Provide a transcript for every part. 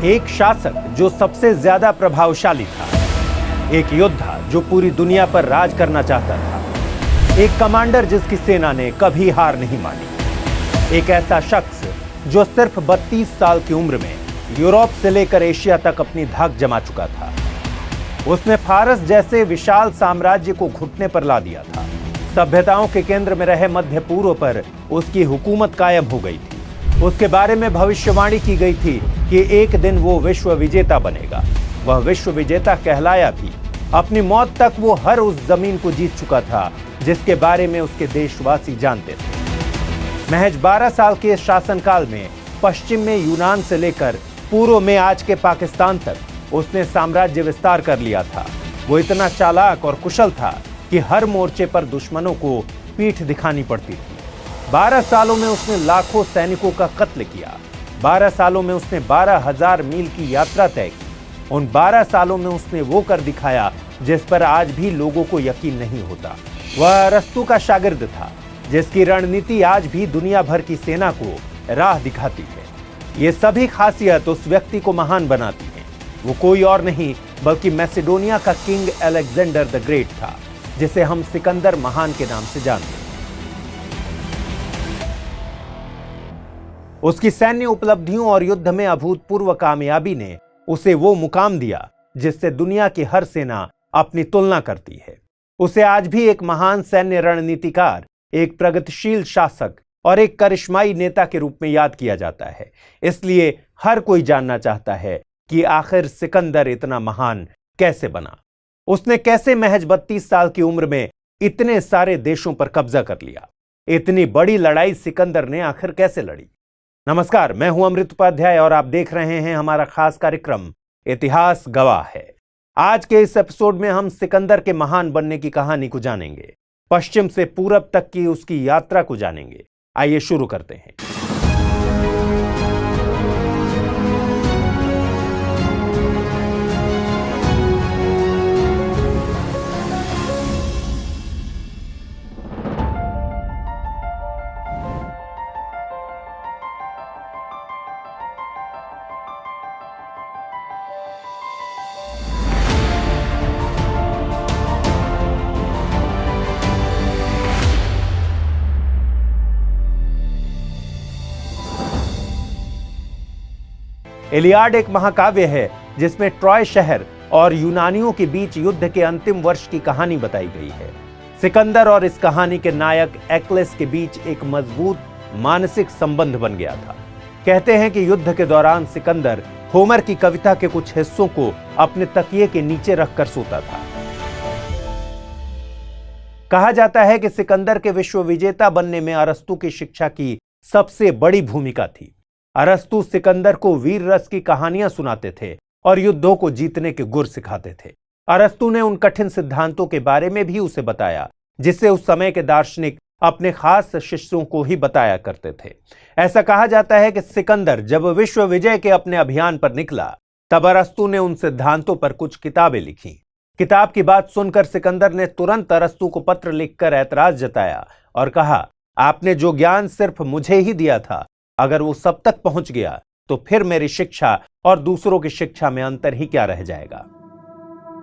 एक शासक जो सबसे ज्यादा प्रभावशाली था, एक योद्धा जो पूरी दुनिया पर राज करना चाहता था, एक कमांडर जिसकी सेना ने कभी हार नहीं मानी, एक ऐसा शख्स जो सिर्फ 32 साल की उम्र में यूरोप से लेकर एशिया तक अपनी धाक जमा चुका था। उसने फारस जैसे विशाल साम्राज्य को घुटने पर ला दिया था। सभ्यताओं के केंद्र में रहे मध्य पूर्व पर उसकी हुकूमत कायम हो गई थी। उसके बारे में भविष्यवाणी की गई थी कि एक दिन वो विश्व विजेता बनेगा। वह विश्व विजेता कहलाया भी। अपनी मौत तक वो हर उस जमीन को जीत चुका था जिसके बारे में उसके देशवासी जानते थे। महज 12 साल के शासनकाल में पश्चिम में यूनान से लेकर पूर्व में आज के पाकिस्तान तक उसने साम्राज्य विस्तार कर लिया था। वो इतना चालाक और कुशल था कि हर मोर्चे पर दुश्मनों को पीठ दिखानी पड़ती थी। 12 सालों में उसने लाखों सैनिकों का कत्ल किया। 12 सालों में उसने 12,000 मील की यात्रा तय की। उन 12 सालों में उसने वो कर दिखाया जिस पर आज भी लोगों को यकीन नहीं होता। वह अरस्तु का शागिर्द था जिसकी रणनीति आज भी दुनिया भर की सेना को राह दिखाती है। ये सभी खासियत उस व्यक्ति को महान बनाती हैं। वो कोई और नहीं बल्कि मैसेडोनिया का किंग अलेक्जेंडर द ग्रेट था, जिसे हम सिकंदर महान के नाम से जानते हैं। उसकी सैन्य उपलब्धियों और युद्ध में अभूतपूर्व कामयाबी ने उसे वो मुकाम दिया जिससे दुनिया की हर सेना अपनी तुलना करती है। उसे आज भी एक महान सैन्य रणनीतिकार, एक प्रगतिशील शासक और एक करिश्माई नेता के रूप में याद किया जाता है। इसलिए हर कोई जानना चाहता है कि आखिर सिकंदर इतना महान कैसे बना। उसने कैसे महज 32 साल की उम्र में इतने सारे देशों पर कब्जा कर लिया। इतनी बड़ी लड़ाई सिकंदर ने आखिर कैसे लड़ी। नमस्कार, मैं हूं अमृत उपाध्याय और आप देख रहे हैं हमारा खास कार्यक्रम इतिहास गवाह है। आज के इस एपिसोड में हम सिकंदर के महान बनने की कहानी को जानेंगे। पश्चिम से पूरब तक की उसकी यात्रा को जानेंगे। आइए शुरू करते हैं। इलियाड एक महाकाव्य है जिसमें ट्रॉय शहर और यूनानियों के बीच युद्ध के अंतिम वर्ष की कहानी बताई गई है। सिकंदर और इस कहानी के नायक एक्लेस के बीच एक मजबूत मानसिक संबंध बन गया था। कहते हैं कि युद्ध के दौरान सिकंदर होमर की कविता के कुछ हिस्सों को अपने तकिए के नीचे रखकर सोता था। कहा जाता है कि सिकंदर के विश्व विजेता बनने में अरस्तु की शिक्षा की सबसे बड़ी भूमिका थी। अरस्तु सिकंदर को वीर रस की कहानियां सुनाते थे और युद्धों को जीतने के गुर सिखाते थे। अरस्तु ने उन कठिन सिद्धांतों के बारे में भी उसे बताया जिसे उस समय के दार्शनिक अपने खास शिष्यों को ही बताया करते थे। ऐसा कहा जाता है कि सिकंदर जब विश्व विजय के अपने अभियान पर निकला तब अरस्तु ने उन सिद्धांतों पर कुछ किताबें लिखी। किताब की बात सुनकर सिकंदर ने तुरंत अरस्तु को पत्र लिखकर ऐतराज जताया और कहा, आपने जो ज्ञान सिर्फ मुझे ही दिया था, अगर वो सब तक पहुंच गया तो फिर मेरी शिक्षा और दूसरों की शिक्षा में अंतर ही क्या रह जाएगा।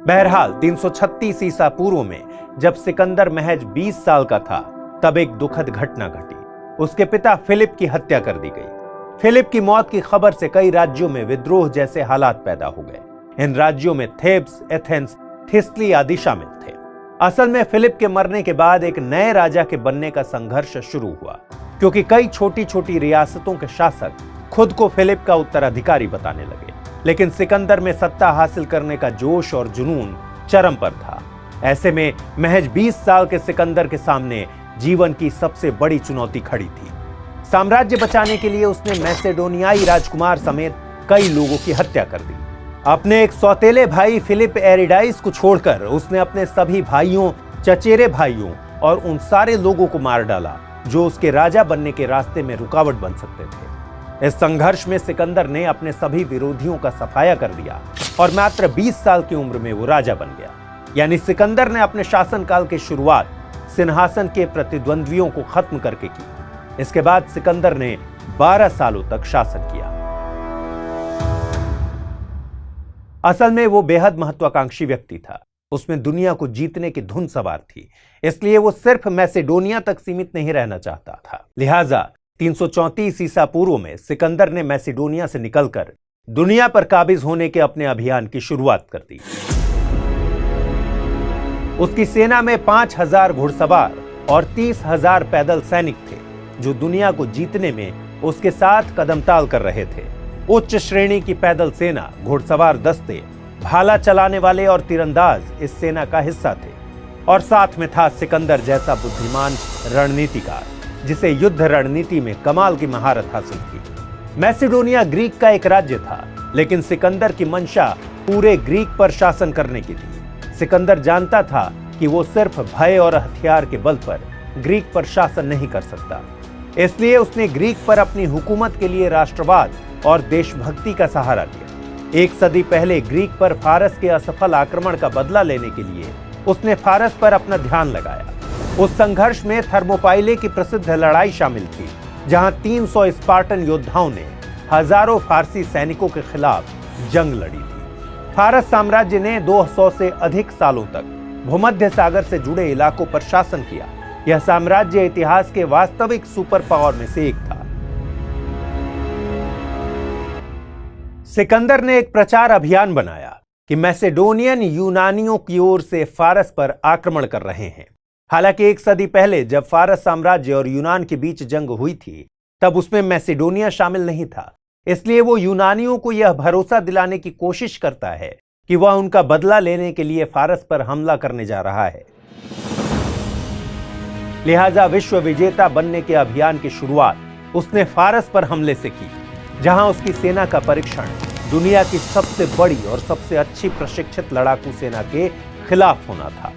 बहरहाल 336 ईसा पूर्व में जब सिकंदर महज 20 साल का था तब एक दुखद घटना घटी। उसके पिता फिलिप की हत्या कर दी गई। फिलिप की मौत की खबर से कई राज्यों में विद्रोह जैसे हालात पैदा हो गए। इन राज्यों में थेब्स, एथेंस, थिस्ली आदि शामिल थे। असल में फिलिप के मरने के बाद एक नए राजा के बनने का संघर्ष शुरू हुआ, क्योंकि कई छोटी छोटी रियासतों के शासक खुद को फिलिप का उत्तराधिकारी बताने लगे। लेकिन सिकंदर में सत्ता हासिल करने का जोश और जुनून चरम पर था। ऐसे में महज 20 साल के सिकंदर के सामने जीवन की सबसे बड़ी चुनौती खड़ी थी। साम्राज्य बचाने के लिए उसने मैसेडोनियाई राजकुमार समेत कई लोगों की हत्या कर दी। अपने एक सौतेले भाई फिलिप एरिडाइस को छोड़कर उसने अपने सभी भाइयों, चचेरे भाइयों और उन सारे लोगों को मार डाला जो उसके राजा बनने के रास्ते में रुकावट बन सकते थे। इस संघर्ष में सिकंदर ने अपने सभी विरोधियों का सफाया कर दिया और मात्र 20 साल की उम्र में वो राजा बन गया। यानी सिकंदर ने अपने शासनकाल की शुरुआत सिंहासन के प्रतिद्वंद्वियों को खत्म करके की। इसके बाद सिकंदर ने 12 सालों तक शासन किया। असल में वो बेहद महत्वाकांक्षी व्यक्ति था। उसमें दुनिया को जीतने की धुन सवार थी, इसलिए वो सिर्फ मैसेडोनिया तक सीमित नहीं रहना चाहता था। लिहाजा 334 ईसा पूर्व में सिकंदर ने मैसेडोनिया से निकलकर दुनिया पर काबिज होने के अपने अभियान की शुरुआत कर दी। उसकी सेना में 5000 घुड़सवार और 30,000 पैदल सैनिक थे, जो दुनिया को जीतने में उसके साथ कदमताल कर रहे थे। उच्च श्रेणी की पैदल सेना, घुड़सवार दस्ते, भाला चलाने वाले और तीरंदाज इस सेना का हिस्सा थे। और साथ में था सिकंदर जैसा बुद्धिमान रणनीतिकार, जिसे युद्ध रणनीति में कमाल की महारत हासिल थी। मैसेडोनिया ग्रीक का एक राज्य था, लेकिन सिकंदर की मंशा पूरे ग्रीक पर शासन करने की थी। सिकंदर जानता था कि वो सिर्फ भय और हथियार के बल पर ग्रीक पर शासन नहीं कर सकता, इसलिए उसने ग्रीक पर अपनी हुकूमत के लिए राष्ट्रवाद और देशभक्ति का सहारा लिया। एक सदी पहले ग्रीक पर फारस के असफल आक्रमण का बदला लेने के लिए उसने फारस पर अपना ध्यान लगाया। उस संघर्ष में थर्मोपाइले की प्रसिद्ध लड़ाई शामिल थी, जहां 300 स्पार्टन योद्धाओं ने हजारों फारसी सैनिकों के खिलाफ जंग लड़ी थी। फारस साम्राज्य ने 200 से अधिक सालों तक भूमध्य सागर से जुड़े इलाकों पर शासन किया। यह साम्राज्य इतिहास के वास्तविक सुपर पावर में से एक था। सिकंदर ने एक प्रचार अभियान बनाया कि मैसेडोनियन यूनानियों की ओर से फारस पर आक्रमण कर रहे हैं। हालांकि एक सदी पहले जब फारस साम्राज्य और यूनान के बीच जंग हुई थी, तब उसमें मैसेडोनिया शामिल नहीं था। इसलिए वो यूनानियों को यह भरोसा दिलाने की कोशिश करता है कि वह उनका बदला लेने के लिए फारस पर हमला करने जा रहा है। लिहाजा विश्व विजेता बनने के अभियान की शुरुआत उसने फारस पर हमले से की, जहां उसकी सेना का परीक्षण दुनिया की सबसे बड़ी और सबसे अच्छी प्रशिक्षित लड़ाकू सेना के खिलाफ होना था।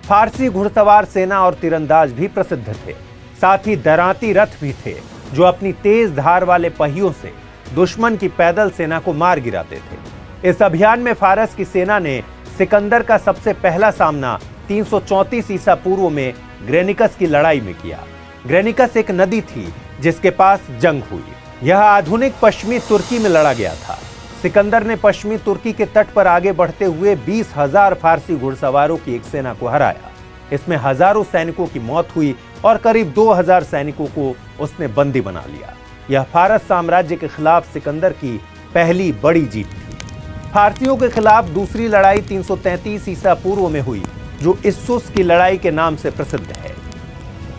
फारसी घुड़सवार सेना और तीरंदाज भी प्रसिद्ध थे। साथ ही दरांती रथ भी थे, जो अपनी तेज धार वाले पहियों से दुश्मन की पैदल सेना को मार गिराते थे। इस अभियान में फारस की सेना ने सिकंदर का सबसे पहला सामना 334 ईसा पूर्व में ग्रेनिकस की लड़ाई में किया। ग्रेनिकस एक नदी थी जिसके पास जंग हुई। यह आधुनिक पश्चिमी तुर्की में लड़ा गया था। सिकंदर ने पश्चिमी तुर्की के तट पर आगे बढ़ते हुए 20,000 फारसी घुड़सवारों की एक सेना को हराया। इसमें हजारों सैनिकों की मौत हुई और करीब 2000 सैनिकों को उसने बंदी बना लिया। यह फारस साम्राज्य के खिलाफ सिकंदर की पहली बड़ी जीत थी। फारसियों के खिलाफ दूसरी लड़ाई 333 ईसा पूर्व में हुई, जो इस्सुस की लड़ाई के नाम से प्रसिद्ध है।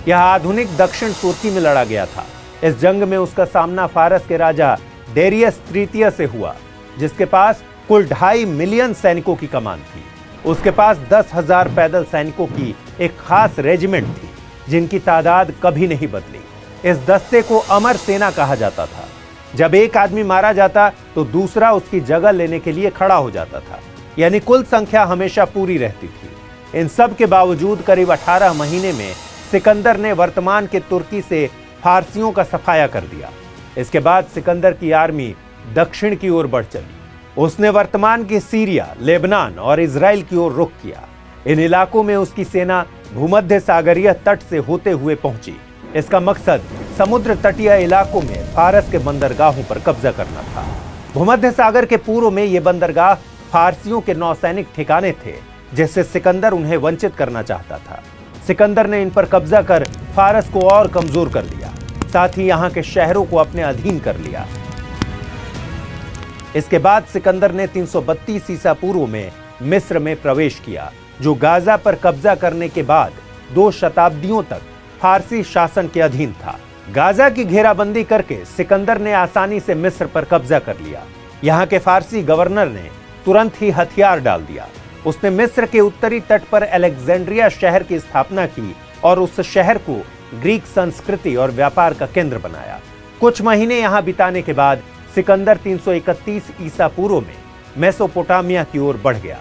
यह आधुनिक दक्षिण तुर्की में लड़ा गया था। इस जंग में उसका सामना फारस के राजा डेरियस तृतीय से हुआ, जिसके पास कुल 2.5 मिलियन सैनिकों की कमान थी। उसके पास 10,000 पैदल सैनिकों की एक खास रेजिमेंट थी, जिनकी तादाद कभी नहीं बदली। इस दस्ते को अमर सेना कहा जाता था। जब एक आदमी मारा जाता तो दूसरा उसकी जगह लेने के लिए खड़ा हो जाता था, यानी कुल संख्या हमेशा पूरी रहती थी। इन सब के बावजूद करीब 18 महीने में सिकंदर ने वर्तमान के तुर्की से फारसियों का सफाया कर दिया। इसके बाद सिकंदर की आर्मी दक्षिण की ओर बढ़ चली। उसने वर्तमान के सीरिया, लेबनान और इजराइल की ओर रुख किया। इन इलाकों में उसकी सेना भूमध्य सागरीय तट से होते हुए पहुंची। इसका मकसद समुद्र तटीय इलाकों में फारस के बंदरगाहों पर कब्जा करना था। भूमध्य सागर के पूर्व में ये बंदरगाह फारसियों के नौसैनिक ठिकाने थे, जिससे सिकंदर उन्हें वंचित करना चाहता था। सिकंदर ने इन पर कब्जा कर फारस को और कमजोर कर दिया, साथ ही यहाँ के शहरों को अपने अधीन कर लिया। इसके बाद सिकंदर ने 332 ईसा पूर्व में मिस्र में प्रवेश किया, जो गाजा पर कब्जा करने के बाद 2 शताब्दियों तक फारसी शासन के अधीन था। गाजा की घेराबंदी करके सिकंदर ने आसानी से मिस्र पर कब्जा कर लिया। यहाँ के फारसी गवर्नर ने तुरंत ही हथियार डाल दिया। उसने मिस्र के उत्तरी तट पर अलेक्जेंड्रिया शहर की स्थापना की और उस शहर को ग्रीक संस्कृति और व्यापार का केंद्र बनाया। कुछ महीने यहाँ बिताने के बाद सिकंदर 331 ईसा पूर्व में मेसोपोटामिया की ओर बढ़ गया।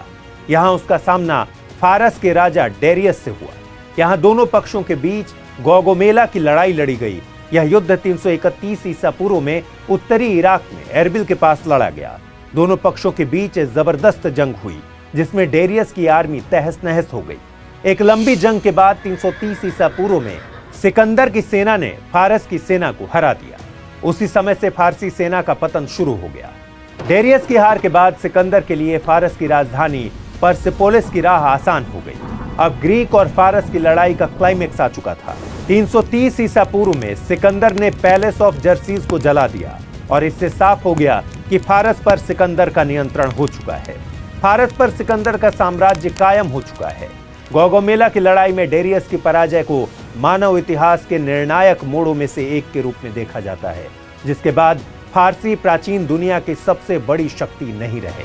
यहाँ उसका सामना फारस के राजा डेरियस से हुआ। यहाँ दोनों पक्षों के बीच गोगोमेला की लड़ाई लड़ी गई। यह युद्ध 331 ईसा पूर्व में उत्तरी इराक में एरबिल के पास लड़ा गया। दोनों पक्षों के बीच जबरदस्त जंग हुई, जिसमें डेरियस की आर्मी तहस नहस हो गई। एक लंबी जंग के बाद 330 ईसा पूर्व में सिकंदर की सेना ने फारस की सेना को हरा दिया। उसी समय से फारसी सेना का पतन शुरू हो गया। डेरियस की हार के बाद सिकंदर के लिए फारस की राजधानी पर्सिपोलिस की राह आसान हो गई। अब ग्रीक और फारस की लड़ाई का क्लाइमेक्स आ चुका था। 330 ईसा पूर्व में सिकंदर ने पैलेस ऑफ जर्सीज को जला दिया और इससे साफ हो गया कि फारस पर सिकंदर का नियंत्रण हो चुका है। फारस पर सिकंदर का साम्राज्य कायम हो चुका है। गौगोमेला की लड़ाई में डेरियस की पराजय को मानव इतिहास के निर्णायक मोड़ों में से एक के रूप में देखा जाता है, जिसके बाद फारसी प्राचीन दुनिया की सबसे बड़ी शक्ति नहीं रहे।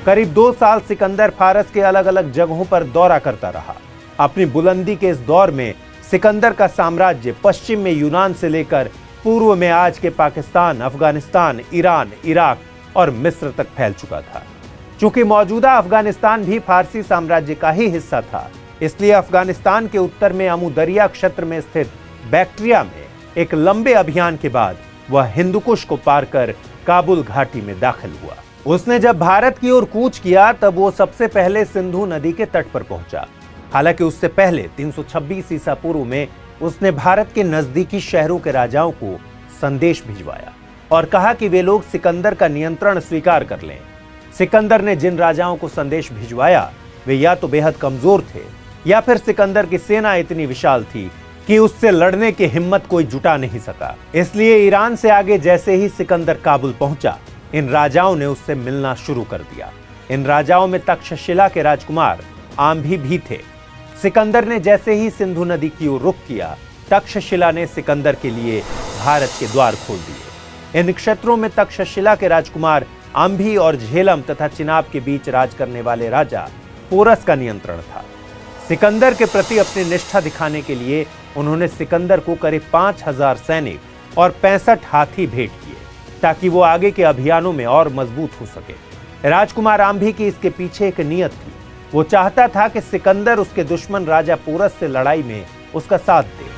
करीब 2 साल सिकंदर फारस के अलग अलग जगहों पर दौरा करता रहा। अपनी बुलंदी के इस दौर में सिकंदर का साम्राज्य पश्चिम में यूनान से लेकर पूर्व में आज के पाकिस्तान, अफगानिस्तान, ईरान, इराक और मिस्र तक फैल चुका था। चूंकि मौजूदा अफगानिस्तान भी फारसी साम्राज्य का ही हिस्सा था, इसलिए अफगानिस्तान के उत्तर में अमुदरिया क्षेत्र में स्थित बैक्ट्रिया में एक लंबे अभियान के बाद वह हिंदुकुश को पार कर काबुल घाटी में दाखिल हुआ। उसने जब भारत की ओर कूच किया तब वो सबसे पहले सिंधु नदी के तट पर पहुंचा। हालांकि उससे पहले 326 ईसा पूर्व में उसने भारत के नजदीकी शहरों के राजाओं को संदेश भिजवाया और कहा कि वे लोग सिकंदर का नियंत्रण स्वीकार कर लें। सिकंदर ने जिन राजाओं को संदेश भिजवाया वे या तो बेहद कमजोर थे या फिर सिकंदर की सेना इतनी विशाल थी कि उससे लड़ने की हिम्मत कोई जुटा नहीं सका। इसलिए ईरान से आगे जैसे ही सिकंदर काबुल पहुंचा, इन राजाओं ने उससे मिलना शुरू कर दिया। इन राजाओं में तक्षशिला के राजकुमार आम्भी भी थे। सिकंदर ने जैसे ही सिंधु नदी की ओर रुख किया, तक्षशिला ने सिकंदर के लिए भारत के द्वार खोल दिए। इन क्षेत्रों में तक्षशिला के राजकुमार आम्भी और झेलम तथा चिनाब के बीच राज करने वाले राजा पोरस का नियंत्रण था। सिकंदर के प्रति अपनी निष्ठा दिखाने के लिए उन्होंने सिकंदर को करीब 5000 सैनिक और 65 हाथी भेंट किए ताकि वो आगे के अभियानों में और मजबूत हो सके। राजकुमार आम्भी की इसके पीछे एक नियत थी। वो चाहता था कि सिकंदर उसके दुश्मन राजा पोरस से लड़ाई में उसका साथ दे।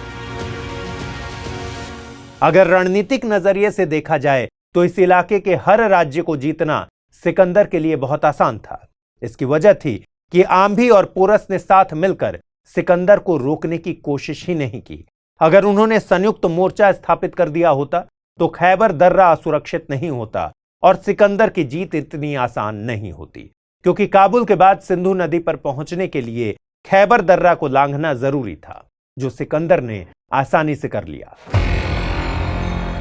अगर रणनीतिक नजरिए से देखा जाए तो इस इलाके के हर राज्य को जीतना सिकंदर के लिए बहुत आसान था। इसकी वजह थी कि आम्भी और पोरस ने साथ मिलकर सिकंदर को रोकने की कोशिश ही नहीं की। अगर उन्होंने संयुक्त मोर्चा स्थापित कर दिया होता तो खैबर दर्रा असुरक्षित नहीं होता और सिकंदर की जीत इतनी आसान नहीं होती, क्योंकि काबुल के बाद सिंधु नदी पर पहुंचने के लिए खैबर दर्रा को लांघना जरूरी था, जो सिकंदर ने आसानी से कर लिया।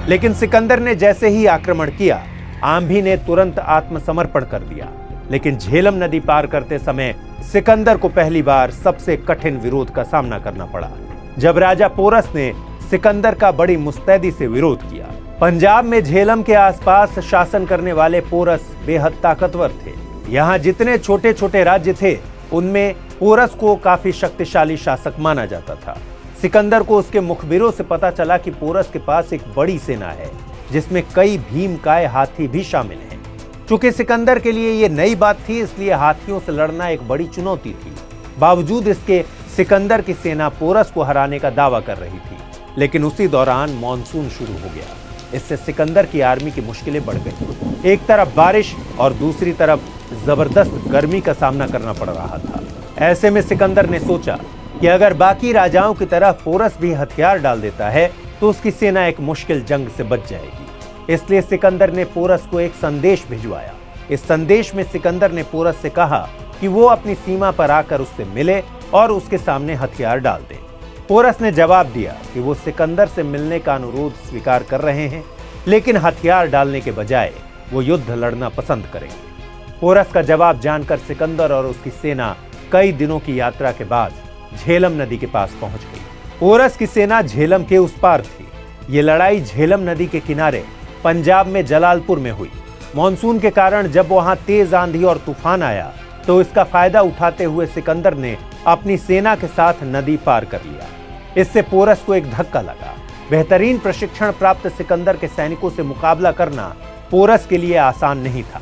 लेकिन सिकंदर ने जैसे ही आक्रमण किया, आम्भी ने तुरंत आत्मसमर्पण कर दिया। लेकिन झेलम नदी पार करते समय सिकंदर को पहली बार सबसे कठिन विरोध का सामना करना पड़ा, जब राजा पोरस ने सिकंदर का बड़ी मुस्तैदी से विरोध किया। पंजाब में झेलम के आसपास शासन करने वाले पोरस बेहद ताकतवर थे। यहाँ जितने छोटे छोटे राज्य थे उनमें पोरस को काफी शक्तिशाली शासक माना जाता था। सिकंदर को उसके मुखबिरों से पता चला कि पोरस के पास एक बड़ी सेना है जिसमें कई भीमकाय हाथी भी शामिल हैं। चूंकि सिकंदर के लिए यह नई बात थी, इसलिए हाथियों से लड़ना एक बड़ी चुनौती थी। बावजूद इसके सिकंदर की सेना पोरस को हराने का दावा कर रही थी। लेकिन उसी दौरान मानसून शुरू हो गया। इससे सिकंदर की आर्मी की मुश्किलें बढ़ गई। एक तरफ बारिश और दूसरी तरफ जबरदस्त गर्मी का सामना करना पड़ रहा था। ऐसे में सिकंदर ने सोचा कि अगर बाकी राजाओं की तरह पोरस भी हथियार डाल देता है तो उसकी सेना एक मुश्किल जंग से बच जाएगी। इसलिए सिकंदर ने पोरस को एक संदेश भिजवाया। इस संदेश में सिकंदर ने पोरस से कहा कि वो अपनी सीमा पर आकर उससे मिले और उसके सामने हथियार डाल दे। पोरस ने जवाब दिया कि वो सिकंदर से मिलने का अनुरोध स्वीकार कर रहे हैं, लेकिन हथियार डालने के बजाय वो युद्ध लड़ना पसंद करेंगे। पोरस का जवाब जानकर सिकंदर और उसकी सेना कई दिनों की यात्रा के बाद झेलम नदी के पास पहुंच गई। पोरस की सेना झेलम के उस पार थी। ये लड़ाई झेलम नदी के किनारे पंजाब में जलालपुर में हुई। मॉनसून के कारण जब वहां तेज आंधी और तूफान आया तो इसका फायदा उठाते हुए सिकंदर ने अपनी सेना के साथ नदी पार कर लिया। इससे पोरस को एक धक्का लगा। बेहतरीन प्रशिक्षण प्राप्त सिकंदर के सैनिकों से मुकाबला करना पोरस के लिए आसान नहीं था।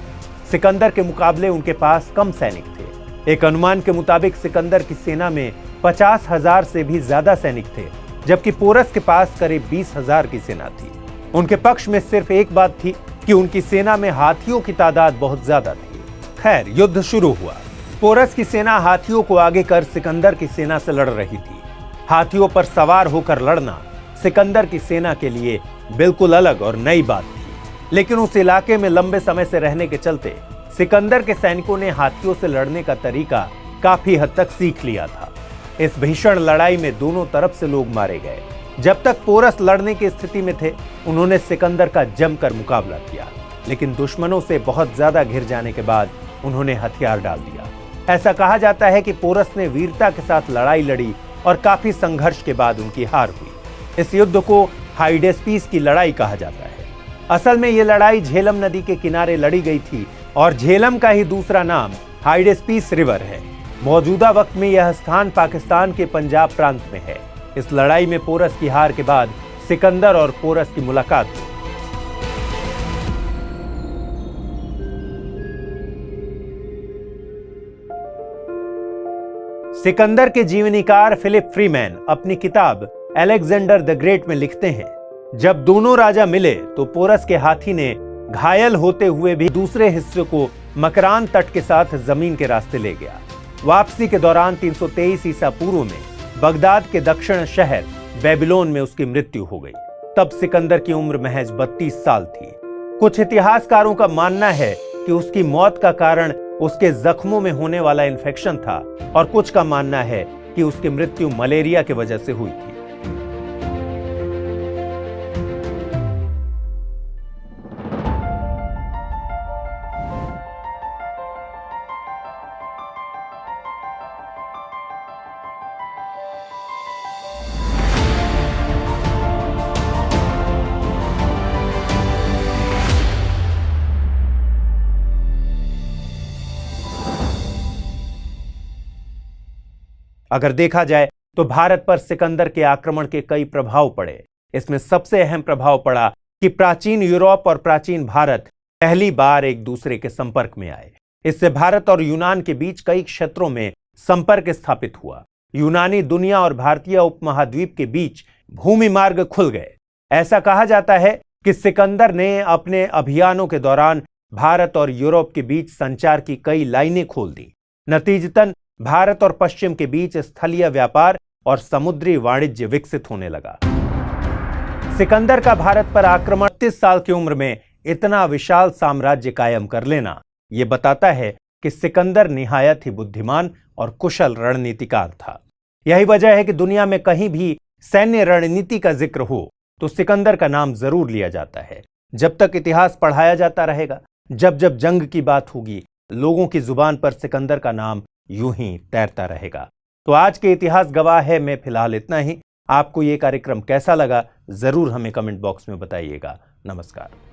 सिकंदर के मुकाबले उनके पास कम सैनिक थे। एक अनुमान के मुताबिक सिकंदर की सेना में 50,000 से भी ज्यादा सैनिक थे, जबकि पोरस के पास करीब 20,000 की सेना थी। उनके पक्ष में सिर्फ एक बात थी कि उनकी सेना में हाथियों की तादाद बहुत ज्यादा थी। खैर, युद्ध शुरू हुआ। पोरस की सेना हाथियों को आगे कर सिकंदर की सेना से लड़ रही थी। हाथियों पर सवार होकर लड़ना सिकंदर की सेना के लिए बिल्कुल अलग और नई बात थी। लेकिन उस इलाके में लंबे समय से रहने के चलते सिकंदर के सैनिकों ने हाथियों से लड़ने का तरीका काफी हद तक सीख लिया था। इस भीषण लड़ाई में दोनों तरफ से लोग मारे गए। जब तक पोरस लड़ने की स्थिति में थे, उन्होंने सिकंदर का जमकर मुकाबला किया, लेकिन दुश्मनों से बहुत ज्यादा घिर जाने के बाद उन्होंने हथियार डाल दिया। ऐसा कहा जाता है कि पोरस ने वीरता के साथ लड़ाई लड़ी और काफी संघर्ष के बाद उनकी हार हुई। इस युद्ध को हाइडेस्पीस की लड़ाई कहा जाता है। असल में यह लड़ाई झेलम नदी के किनारे लड़ी गई थी और झेलम का ही दूसरा नाम हाइडेस्पीस रिवर है। मौजूदा वक्त में यह स्थान पाकिस्तान के पंजाब प्रांत में है। इस लड़ाई में पोरस की हार के बाद सिकंदर और पोरस की मुलाकात हुई। सिकंदर के जीवनीकार फिलिप फ्रीमैन अपनी किताब अलेक्जेंडर द ग्रेट में लिखते हैं, जब दोनों राजा मिले तो पोरस के हाथी ने घायल होते हुए भी दूसरे हिस्से को मकरान तट के साथ जमीन के रास्ते ले गया। वापसी के दौरान 323 ईसा पूर्व में बगदाद के दक्षिण शहर बेबीलोन में उसकी मृत्यु हो गई। तब सिकंदर की उम्र महज 32 साल थी। कुछ इतिहासकारों का मानना है कि उसकी मौत का कारण उसके जख्मों में होने वाला इन्फेक्शन था और कुछ का मानना है कि उसकी मृत्यु मलेरिया की वजह से हुई थी। अगर देखा जाए तो भारत पर सिकंदर के आक्रमण के कई प्रभाव पड़े। इसमें सबसे अहम प्रभाव पड़ा कि प्राचीन यूरोप और प्राचीन भारत पहली बार एक दूसरे के संपर्क में आए। इससे भारत और यूनान के बीच कई क्षेत्रों में संपर्क स्थापित हुआ। यूनानी दुनिया और भारतीय उपमहाद्वीप के बीच भूमि मार्ग खुल गए। ऐसा कहा जाता है कि सिकंदर ने अपने अभियानों के दौरान भारत और यूरोप के बीच संचार की कई लाइनें खोल दी। नतीजतन भारत और पश्चिम के बीच स्थलीय व्यापार और समुद्री वाणिज्य विकसित होने लगा। सिकंदर का भारत पर आक्रमण 30 साल की उम्र में इतना विशाल साम्राज्य कायम कर लेना यह बताता है कि सिकंदर निहायत ही बुद्धिमान और कुशल रणनीतिकार था। यही वजह है कि दुनिया में कहीं भी सैन्य रणनीति का जिक्र हो तो सिकंदर का नाम जरूर लिया जाता है। जब तक इतिहास पढ़ाया जाता रहेगा, जब जब जंग की बात होगी, लोगों की जुबान पर सिकंदर का नाम यूं ही तैरता रहेगा। तो आज के इतिहास गवाह है में फिलहाल इतना ही। आपको ये कार्यक्रम कैसा लगा जरूर हमें कमेंट बॉक्स में बताइएगा। नमस्कार।